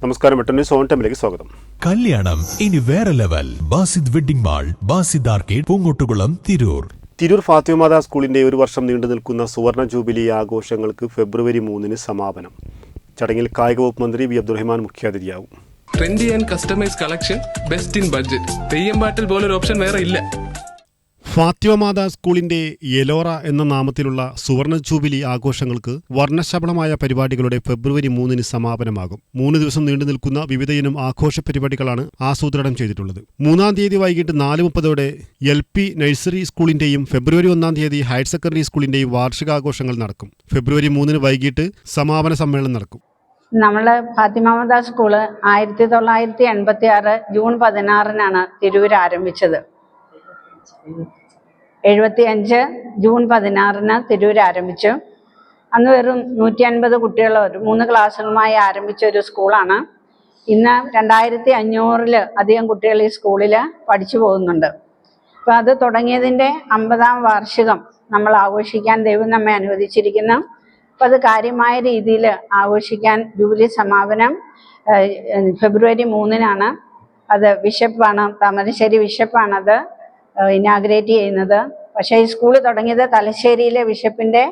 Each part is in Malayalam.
നമസ്കാരം, വെട്ടന്യൂസ് ഓൺ ടൈമിലേക്ക് സ്വാഗതം. കല്യാണം ഇനി വേറെ level. Basid wedding mall, Basid arcade, Poonkottukulam, Tirur. Tirur Fathima Mata സ്കൂളിന്റെ ഒരു വർഷം നീണ്ടു നിൽക്കുന്ന സുവർണ ജൂബിലി ആഘോഷങ്ങൾക്ക് ഫെബ്രുവരി 3 സമാപനം. ചടങ്ങിൽ കായിക വകുപ്പ് മന്ത്രി വി അബ്ദുറഹ്മാൻ മുഖ്യാതിഥിയാവും. Trendy and customise collection, best in budget. Theyyam പാട്ടിൽ പോലൊരു ഓപ്ഷൻ വേറെ ഇല്ല. ഫാത്തിമ മാതാ സ്കൂളിന്റെ യെലോറ എന്ന നാമത്തിലുള്ള സുവർണ ജൂബിലി ആഘോഷങ്ങൾക്ക് വർണ്ണശബളമായ പരിപാടികളുടെ ഫെബ്രുവരി 3 സമാപനമാകും. 3 ദിവസം നീണ്ടു നിൽക്കുന്ന വിവിധയിനം ആഘോഷ പരിപാടികളാണ് ആസൂത്രണം ചെയ്തിട്ടുള്ളത്. 3-ാം തീയതി വൈകിട്ട് 4:30 LP നഴ്സറി സ്കൂളിന്റെയും ഫെബ്രുവരി 1-ാം തീയതി ഹയർ സെക്കൻഡറി സ്കൂളിന്റെയും വാർഷികാഘോഷങ്ങൾ നടക്കും. ഫെബ്രുവരി 3 വൈകിട്ട് സമാപന സമ്മേളനം നടക്കും. നമ്മള് ഫാത്തിമ മാതാ സ്കൂള് 1986 ജൂൺ 16 തിരൂർ ആരംഭിച്ചത്. 75 ജൂൺ 16 തിരൂർ ആരംഭിച്ചു. അന്ന് വെറും 150 കുട്ടികൾ 3 ക്ലാസ്സുകളുമായി ആരംഭിച്ച ഒരു സ്കൂളാണ്. ഇന്ന് 2500 അധികം കുട്ടികൾ ഈ സ്കൂളിൽ പഠിച്ചു പോകുന്നുണ്ട്. അപ്പം അത് തുടങ്ങിയതിൻ്റെ 50-ാം വാർഷികം നമ്മൾ ആഘോഷിക്കാൻ ദൈവം നമ്മെ അനുവദിച്ചിരിക്കുന്നു. അപ്പം അത് കാര്യമായ രീതിയിൽ ആഘോഷിക്കാൻ ജൂബിലി സമാപനം ഫെബ്രുവരി 3 അത് ബിഷപ്പാണ്, താമരശ്ശേരി ബിഷപ്പാണത് ഇനാഗ്രേറ്റ് ചെയ്യുന്നത്. പക്ഷേ ഈ സ്കൂൾ തുടങ്ങിയത് തലശ്ശേരിയിലെ ബിഷപ്പിന്റെ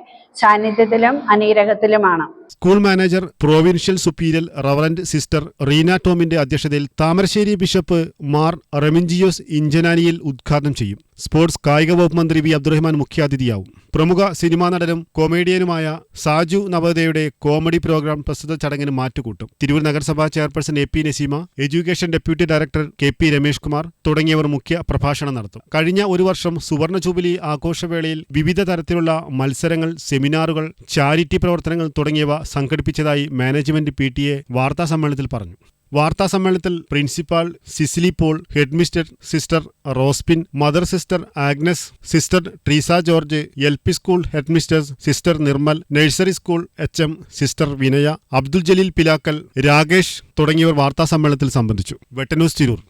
സാന്നിധ്യത്തിലും അനുഗ്രഹത്തിലുമാണ്. School manager provincial superior reverend sister Reena ടോമിന്റെ അധ്യക്ഷതയിൽ താമരശ്ശേരി ബിഷപ്പ് മാർ റെമിഞ്ചിയോസ് ഇഞ്ചനാനിയിൽ ഉദ്ഘാടനം ചെയ്യും. സ്പോർട്സ് കായിക വകുപ്പ് മന്ത്രി വി അബ്ദുറഹ്മാൻ മുഖ്യാതിഥിയാവും. പ്രമുഖ സിനിമാ നടനും കൊമേഡിയനുമായ സാജു നവോദയയുടെ കോമഡി പ്രോഗ്രാം പ്രസ്തുത ചടങ്ങിന് മാറ്റുകൂട്ടും. തിരൂർ നഗരസഭാ chairperson AP Naseema, education deputy director KP Ramesh Kumar തുടങ്ങിയവർ മുഖ്യ പ്രഭാഷണം നടത്തും. കഴിഞ്ഞ ഒരു വർഷം സുവർണ ജൂബിലി ആഘോഷവേളയിൽ വിവിധ തരത്തിലുള്ള മത്സരങ്ങൾ, സെമിനാറുകൾ, ചാരിറ്റി പ്രവർത്തനങ്ങൾ തുടങ്ങിയവ സംഘടിപ്പിച്ചതായി മാനേജ്മെന്റ് PTA വാർത്താസമ്മേളനത്തിൽ പറഞ്ഞു. വാർത്താസമ്മേളനത്തിൽ principal Cicily Paul, headmistress sister Rosepin, mother sister Agnes, sister Treesa George, LP school headmistresses sister Nirmal, nursery school HM sister Vinaya, Abdul Jaleel Pilakkal, Rakesh തുടങ്ങിയവർ വാർത്താസമ്മേളനത്തിൽ സംബന്ധിച്ചു. വെട്ടന്യൂസ് തിരൂർ.